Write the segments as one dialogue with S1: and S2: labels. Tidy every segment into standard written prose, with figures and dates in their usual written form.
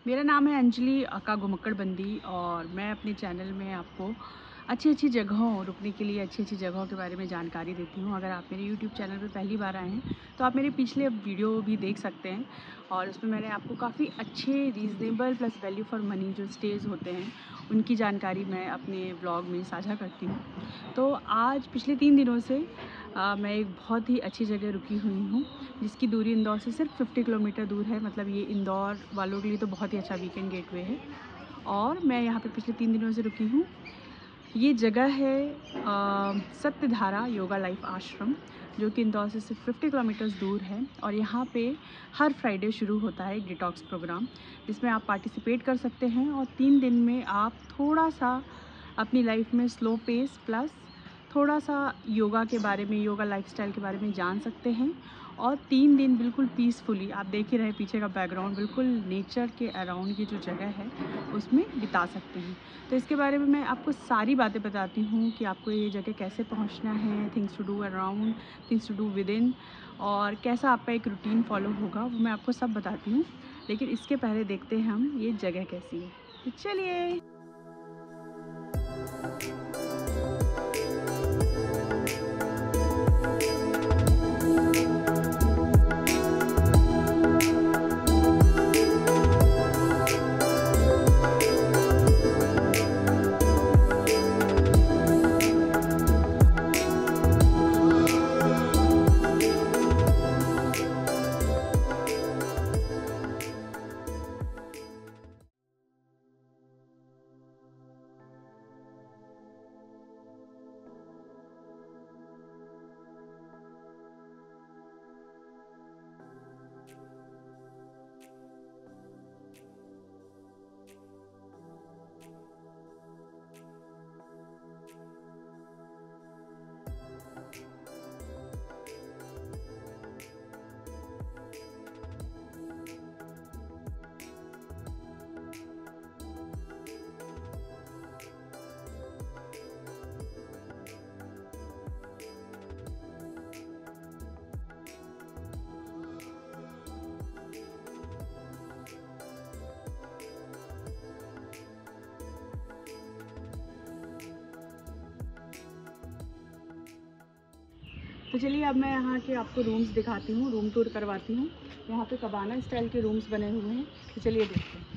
S1: मेरा नाम है अंजलि अक्का घुमक्कड़ बंदी और मैं अपने चैनल में आपको अच्छी जगहों रुकने के लिए अच्छी जगहों के बारे में जानकारी देती हूँ। अगर आप मेरे यूट्यूब चैनल पे पहली बार आए हैं तो आप मेरे पिछले वीडियो भी देख सकते हैं और उसमें मैंने आपको काफ़ी अच्छे reasonable plus value for money जो स्टेज़ होते हैं उनकी जानकारी मैं अपने ब्लॉग में साझा करती हूँ। तो आज पिछले 3 दिनों से मैं एक बहुत ही अच्छी जगह रुकी हुई हूँ जिसकी दूरी इंदौर से सिर्फ 50 किलोमीटर दूर है। मतलब ये इंदौर वालों के लिए तो बहुत ही अच्छा वीकेंड गेटवे है और मैं यहाँ पे पिछले 3 दिनों से रुकी हूँ। ये जगह है सत्यधारा योगा लाइफ आश्रम, जो कि इंदौर से सिर्फ 50 किलोमीटर्स दूर है और यहाँ पे हर फ्राइडे शुरू होता है एक डिटॉक्स प्रोग्राम जिसमें आप पार्टिसिपेट कर सकते हैं और 3 दिन में आप थोड़ा सा अपनी लाइफ में स्लो पेस प्लस थोड़ा सा योगा के बारे में, योगा लाइफस्टाइल के बारे में जान सकते हैं और 3 दिन बिल्कुल पीसफुली, आप देख ही रहे पीछे का बैकग्राउंड, बिल्कुल नेचर के अराउंड की जो जगह है उसमें बिता सकते हैं। तो इसके बारे में मैं आपको सारी बातें बताती हूँ कि आपको ये जगह कैसे पहुँचना है, things to do around, things to do within और कैसा आपका एक रूटीन फॉलो होगा, वो मैं आपको सब बताती हूँ। लेकिन इसके पहले देखते हैं हम ये जगह कैसी है। तो चलिए। तो चलिए अब मैं यहाँ के आपको रूम्स दिखाती हूँ, रूम टूर करवाती हूँ। यहाँ पे कबाना स्टाइल के रूम्स बने हुए हैं, तो चलिए देखते हैं।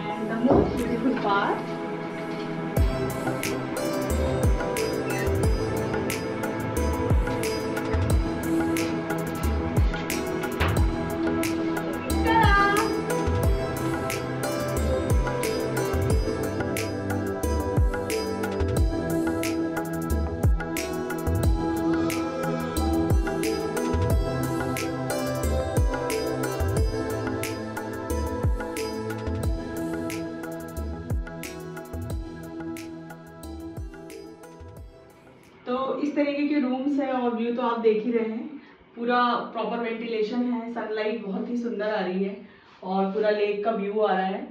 S1: And the most beautiful part, तो इस तरीके के रूम्स हैं और व्यू तो आप देख ही रहे हैं। पूरा प्रॉपर वेंटिलेशन है, सनलाइट बहुत ही सुंदर आ रही है और पूरा लेक का व्यू आ रहा है।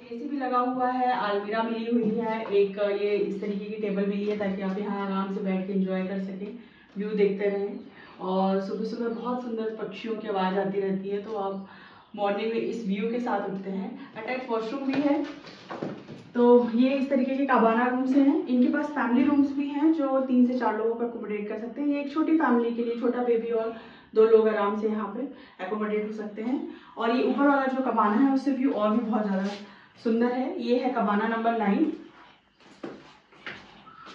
S1: एसी भी लगा हुआ है, अलमीरा मिली हुई है, एक ये इस तरीके की टेबल मिली है ताकि आप यहाँ आराम से बैठ के एंजॉय कर सकें, व्यू देखते रहें। और सुबह सुबह बहुत सुंदर पक्षियों की आवाज़ आती रहती है, तो आप मॉर्निंग में इस व्यू के साथ उठते हैं। अटैच वॉशरूम भी है। तो ये इस तरीके के काबाना रूम्स हैं। इनके पास फैमिली रूम्स भी हैं जो 3 से 4 लोगों को अकोमोडेट कर सकते हैं। ये एक छोटी फैमिली के लिए, छोटा बेबी और 2 लोग आराम से यहाँ पे अकोमोडेट हो सकते हैं। और ये ऊपर वाला जो कबाना है उससे व्यू और भी बहुत ज़्यादा सुंदर है। ये है कबाना नंबर 9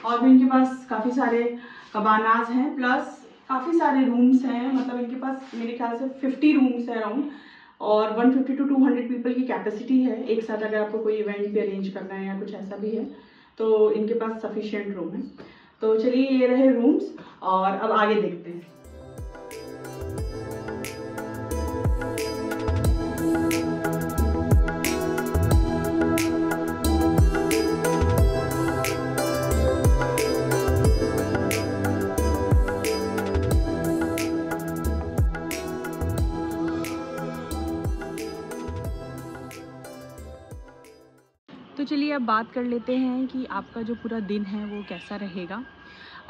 S1: और भी इनके पास काफ़ी सारे कबानाज हैं प्लस काफ़ी सारे रूम्स हैं। मतलब इनके पास मेरे ख्याल से 50 रूम्स है अराउंड और 150 to 200 पीपल की कैपेसिटी है एक साथ। अगर आपको कोई इवेंट भी अरेंज करना है या कुछ ऐसा भी है तो इनके पास सफिशिएंट रूम है। तो चलिए ये रहे रूम्स और अब आगे देखते हैं। तो चलिए अब बात कर लेते हैं कि आपका जो पूरा दिन है वो कैसा रहेगा।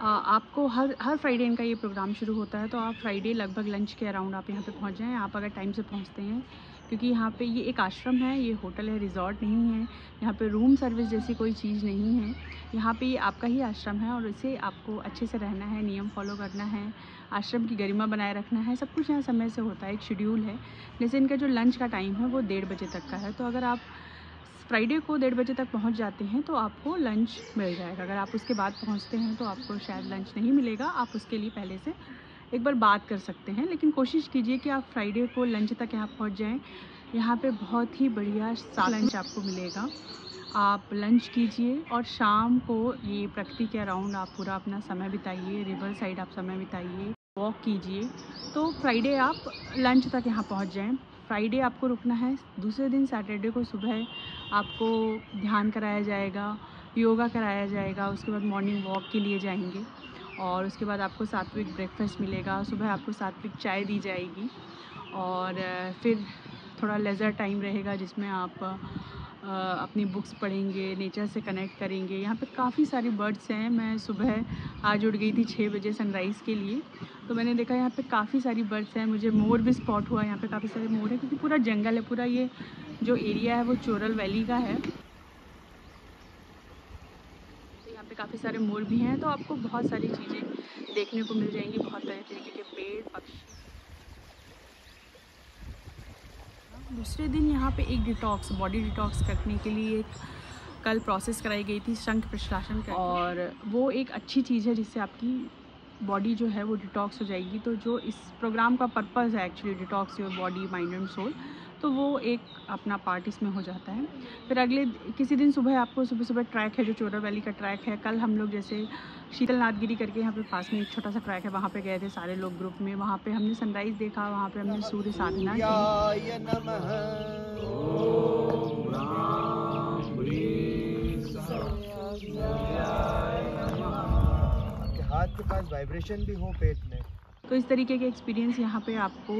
S1: आपको हर फ्राइडे इनका ये प्रोग्राम शुरू होता है, तो आप फ्राइडे लगभग लंच के अराउंड आप यहाँ पे पहुँच जाएँ, आप अगर टाइम से पहुँचते हैं, क्योंकि यहाँ पे ये एक आश्रम है, ये होटल है, रिज़ॉर्ट नहीं है। यहाँ पे रूम सर्विस जैसी कोई चीज़ नहीं है। यहाँ पे ये आपका ही आश्रम है और इसे आपको अच्छे से रहना है, नियम फॉलो करना है, आश्रम की गरिमा बनाए रखना है, सब कुछ यहाँ समय से होता है, एक शेड्यूल है। जैसे इनका जो लंच का टाइम है वो 1:30 बजे तक का है, तो अगर आप फ्राइडे को 1:30 बजे तक पहुंच जाते हैं तो आपको लंच मिल जाएगा। अगर आप उसके बाद पहुंचते हैं तो आपको शायद लंच नहीं मिलेगा, आप उसके लिए पहले से एक बार बात कर सकते हैं। लेकिन कोशिश कीजिए कि आप फ्राइडे को लंच तक यहाँ पहुंच जाएं। यहाँ पे बहुत ही बढ़िया लंच आपको मिलेगा। आप लंच कीजिए और शाम को ये प्रकृति के अराउंड आप पूरा अपना समय बिताइए, रिवर साइड आप समय बिताइए, वॉक कीजिए। तो फ्राइडे आप लंच तक यहाँ पहुँच जाएँ। फ्राइडे आपको रुकना है, दूसरे दिन सैटरडे को सुबह आपको ध्यान कराया जाएगा, योगा कराया जाएगा, उसके बाद मॉर्निंग वॉक के लिए जाएंगे और उसके बाद आपको सात्विक ब्रेकफास्ट मिलेगा, सुबह आपको सात्विक चाय दी जाएगी और फिर थोड़ा लेज़र टाइम रहेगा जिसमें आप अपनी बुक्स पढ़ेंगे, नेचर से कनेक्ट करेंगे। यहाँ पे काफ़ी सारी बर्ड्स हैं। मैं सुबह आज उठ गई थी 6 बजे सनराइज़ के लिए, तो मैंने देखा यहाँ पे काफ़ी सारी बर्ड्स हैं। मुझे मोर भी स्पॉट हुआ, यहाँ पे काफ़ी सारे मोर हैं क्योंकि पूरा जंगल है, पूरा ये जो एरिया है वो चोरल वैली का है। तो यहाँ पे काफ़ी सारे मोर भी हैं, तो आपको बहुत सारी चीज़ें देखने को मिल जाएंगी, बहुत तरह तरीके के पेड़ पक्षी। दूसरे दिन यहाँ पे एक डिटॉक्स, बॉडी डिटॉक्स करने के लिए एक कल प्रोसेस कराई गई थी, शंख प्रश्लासन का, और वो एक अच्छी चीज़ है जिससे आपकी बॉडी जो है वो डिटॉक्स हो जाएगी। तो जो इस प्रोग्राम का पर्पज़ है actually detox your body, mind and soul, तो वो एक अपना पार्ट इसमें हो जाता है। फिर अगले किसी दिन सुबह आपको सुबह ट्रैक है, जो चोरल वैली का ट्रैक है। कल हम लोग जैसे शीतलनाथगिरी करके यहाँ पे पास में एक छोटा सा ट्रैक है, वहाँ पे गए थे सारे लोग ग्रुप में। वहाँ पे हमने सनराइज़ देखा, वहाँ पे हमने सूर्य साधना की।
S2: हाथ के पास वाइब्रेशन भी हो पेट में,
S1: तो इस तरीके के एक्सपीरियंस यहाँ पे आपको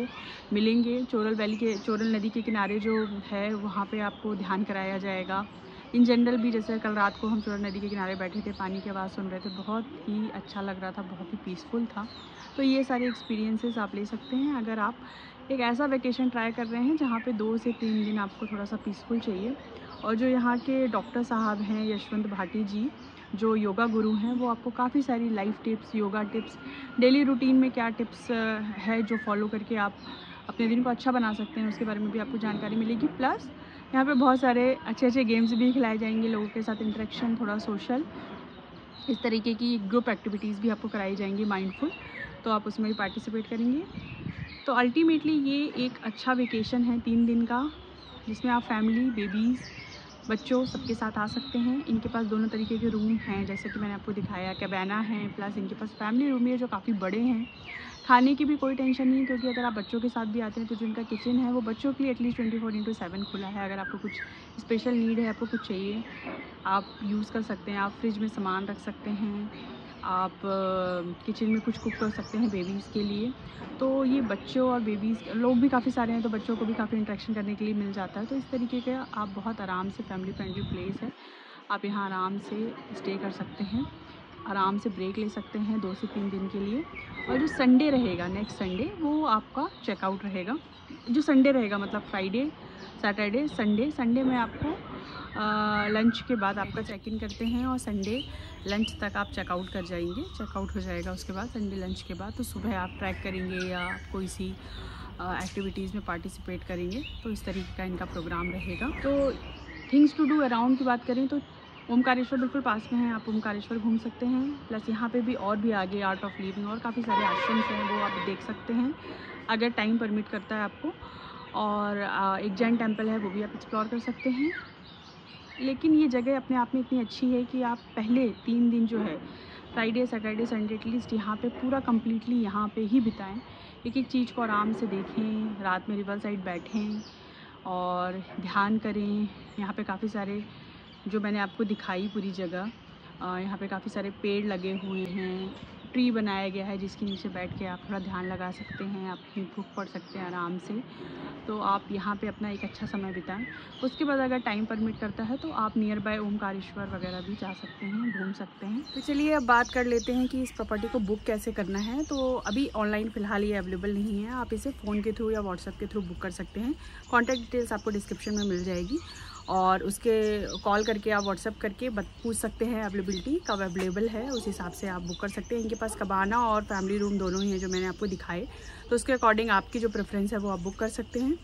S1: मिलेंगे। चोरल नदी के किनारे जो है वहाँ पे आपको ध्यान कराया जाएगा। इन जनरल भी जैसे कल रात को हम चोरल नदी के किनारे बैठे थे, पानी की आवाज़ सुन रहे थे, बहुत ही अच्छा लग रहा था, बहुत ही पीसफुल था। तो ये सारे एक्सपीरियंसेस आप ले सकते हैं अगर आप एक ऐसा वेकेशन ट्राई कर रहे हैं जहाँ पे 2 से 3 दिन आपको थोड़ा सा पीसफुल चाहिए। और जो यहाँ के डॉक्टर साहब हैं यशवंत भाटी जी, जो योगा गुरु हैं, वो आपको काफ़ी सारी life tips, yoga tips, daily routine में क्या टिप्स है जो फॉलो करके आप अपने दिन को अच्छा बना सकते हैं, उसके बारे में भी आपको जानकारी मिलेगी। प्लस यहाँ पे बहुत सारे अच्छे अच्छे गेम्स भी खिलाए जाएंगे, लोगों के साथ इंटरेक्शन, थोड़ा सोशल, इस तरीके की ग्रुप एक्टिविटीज़ भी आपको कराई जाएंगी माइंडफुल, तो आप उसमें भी पार्टिसिपेट करेंगे। तो अल्टीमेटली ये एक अच्छा वेकेशन है 3 दिन का, जिसमें आप फैमिली, बेबीज़, बच्चों सबके साथ आ सकते हैं। इनके पास दोनों तरीके के रूम हैं, जैसे कि मैंने आपको दिखाया, कैबाना है, प्लस इनके पास फैमिली रूम है जो काफ़ी बड़े हैं। खाने की भी कोई टेंशन नहीं है, क्योंकि अगर आप बच्चों के साथ भी आते हैं तो जो इनका किचन है वो बच्चों के लिए एटलीस्ट 24/7 खुला है। अगर आपको कुछ स्पेशल नीड है, आपको कुछ चाहिए, आप यूज़ कर सकते हैं। आप फ्रिज में सामान रख सकते हैं, आप किचन में कुछ कुक कर सकते हैं बेबीज़ के लिए। तो ये बच्चों और बेबीज़ लोग भी काफ़ी सारे हैं, तो बच्चों को भी काफ़ी इंटरेक्शन करने के लिए मिल जाता है। तो इस तरीके का आप बहुत आराम से फैमिली फ्रेंडली प्लेस है, आप यहाँ आराम से स्टे कर सकते हैं, आराम से ब्रेक ले सकते हैं 2 से 3 दिन के लिए। और जो संडे रहेगा, नेक्स्ट संडे, वो आपका चेकआउट रहेगा। जो संडे रहेगा मतलब फ्राइडे, सैटरडे, संडे में आपको लंच के बाद आपका चेक इन करते हैं और संडे लंच तक आप चेकआउट कर जाएंगे, चेकआउट हो जाएगा उसके बाद संडे लंच के बाद। तो सुबह आप ट्रैक करेंगे या कोई सी एक्टिविटीज़ में पार्टिसिपेट करेंगे, तो इस तरीके का इनका प्रोग्राम रहेगा। तो थिंग्स टू डू अराउंड की बात करें तो ओमकारेश्वर बिल्कुल पास में है, आप ओमकारेश्वर घूम सकते हैं। प्लस यहाँ पे भी और भी आगे आर्ट ऑफ लिविंग और काफ़ी सारे आश्रम्स हैं, वो आप देख सकते हैं अगर टाइम परमिट करता है आपको। और एक जैन टेम्पल है, वो भी आप एक्सप्लोर कर सकते हैं। लेकिन ये जगह अपने आप में इतनी अच्छी है कि आप पहले 3 दिन जो है फ्राइडे, सैटरडे, संडे एटलीस्ट यहाँ पे पूरा कम्प्लीटली यहाँ पे ही बिताएं। एक एक चीज़ को आराम से देखें, रात में रिवर साइड बैठें और ध्यान करें। यहाँ पे काफ़ी सारे जो मैंने आपको दिखाई पूरी जगह, यहाँ पे काफ़ी सारे पेड़ लगे हुए हैं, ट्री बनाया गया है जिसके नीचे बैठ के आप थोड़ा ध्यान लगा सकते हैं, आप अपनी बुक पढ़ सकते हैं आराम से। तो आप यहाँ पे अपना एक अच्छा समय बिताएं। उसके बाद अगर टाइम परमिट करता है तो आप नियर बाय ओमकारेश्वर वगैरह भी जा सकते हैं, घूम सकते हैं। तो चलिए अब बात कर लेते हैं कि इस प्रॉपर्टी को बुक कैसे करना है। तो अभी ऑनलाइन फ़िलहाल ये अवेलेबल नहीं है, आप इसे फ़ोन के थ्रू या व्हाट्सएप के थ्रू बुक कर सकते हैं। कॉन्टैक्ट डिटेल्स आपको डिस्क्रिप्शन में मिल जाएगी और उसके कॉल करके आप व्हाट्सएप करके पूछ सकते हैं अवेलेबिलिटी कब अवेलेबल है, उस हिसाब से आप बुक कर सकते हैं। इनके पास कबाना और फैमिली रूम दोनों ही हैं जो मैंने आपको दिखाए, तो उसके अकॉर्डिंग आपकी जो प्रेफरेंस है वो आप बुक कर सकते हैं।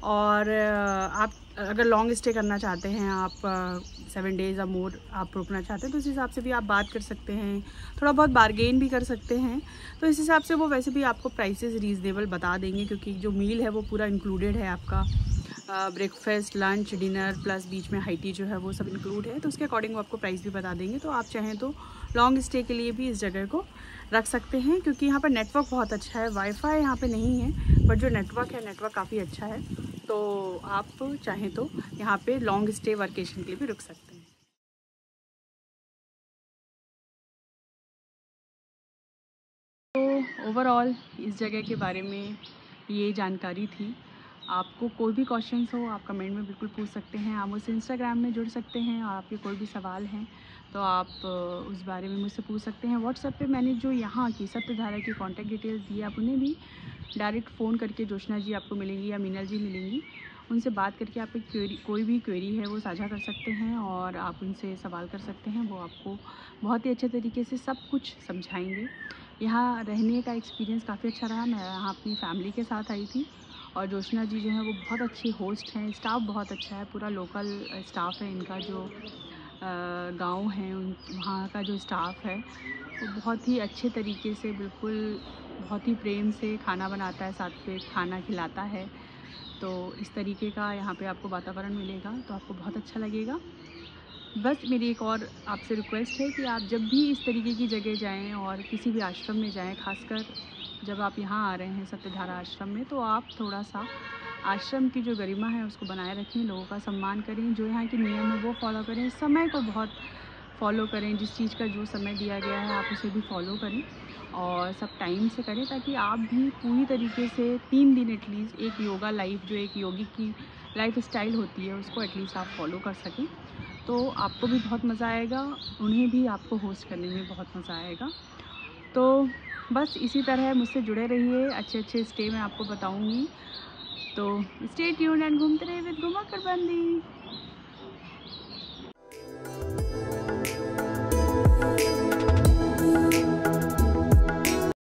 S1: और आप अगर लॉन्ग स्टे करना चाहते हैं, आप 7 डेज़ या मोर आप रुकना चाहते हैं, तो उस हिसाब से भी आप बात कर सकते हैं, थोड़ा बहुत बारगेन भी कर सकते हैं। तो इस हिसाब से वो वैसे भी आपको प्राइसेस रीज़नेबल बता देंगे, क्योंकि जो मील है वो पूरा इंक्लूडेड है आपका, ब्रेकफास्ट, लंच, डिनर प्लस बीच में हाई टी जो है वो सब इंक्लूड है। तो उसके अकॉर्डिंग वो आपको प्राइस भी बता देंगे। तो आप चाहें तो लॉन्ग स्टे के लिए भी इस जगह को रख सकते हैं, क्योंकि यहाँ पर नेटवर्क बहुत अच्छा है। वाईफाई यहाँ पे नहीं है, बट जो नेटवर्क है नेटवर्क काफ़ी अच्छा है। तो आप चाहें तो यहाँ पे लॉन्ग स्टे वर्केशन के लिए भी रुक सकते हैं। तो ओवरऑल इस जगह के बारे में ये जानकारी थी। आपको कोई भी क्वेश्चंस हो आप कमेंट में बिल्कुल पूछ सकते हैं। आप मुझसे इंस्टाग्राम में जुड़ सकते हैं और आपके कोई भी सवाल हैं तो आप उस बारे में मुझसे पूछ सकते हैं। व्हाट्सएप पे मैंने जो यहाँ की सत्यधारा की कॉन्टैक्ट डिटेल्स दी है, आप उन्हें भी डायरेक्ट फ़ोन करके जोशना जी आपको मिलेंगी या मीनल जी मिलेंगी, उनसे बात करके आप एक क्वेरी, कोई भी क्वेरी है वो साझा कर सकते हैं और आप उनसे सवाल कर सकते हैं। वो आपको बहुत ही अच्छे तरीके से सब कुछ समझाएंगे। यहाँ रहने का एक्सपीरियंस काफ़ी अच्छा रहा। मैं यहाँ अपनी फैमिली के साथ आई थी और जोशना जी जो है वो बहुत अच्छी होस्ट हैं, स्टाफ बहुत अच्छा है, पूरा लोकल स्टाफ है इनका। जो गांव है वहाँ का जो स्टाफ है वो बहुत ही अच्छे तरीके से, बिल्कुल बहुत ही प्रेम से खाना बनाता है, साथ पे खाना खिलाता है। तो इस तरीके का यहाँ पे आपको वातावरण मिलेगा तो आपको बहुत अच्छा लगेगा। बस मेरी एक और आपसे रिक्वेस्ट है कि आप जब भी इस तरीके की जगह जाएं और किसी भी आश्रम में जाएं, खासकर जब आप यहाँ आ रहे हैं सत्यधारा आश्रम में, तो आप थोड़ा सा आश्रम की जो गरिमा है उसको बनाए रखें, लोगों का सम्मान करें, जो यहाँ के नियम है वो फॉलो करें, समय को बहुत फॉलो करें। जिस चीज़ का जो समय दिया गया है आप उसे भी फॉलो करें और सब टाइम से करें, ताकि आप भी पूरी तरीके से 3 दिन एटलीस्ट एक योगा लाइफ, जो एक योगी की लाइफ स्टाइल होती है, उसको एटलीस्ट आप फॉलो कर सकें। तो आपको भी बहुत मज़ा आएगा, उन्हें भी आपको होस्ट करने में बहुत मज़ा आएगा। तो बस इसी तरह मुझसे जुड़े रहिए, अच्छे अच्छे स्टे मैं आपको बताऊंगी। तो स्टे ट्यून्ड एंड घूमते रहिए विद घुमाकर बंदी।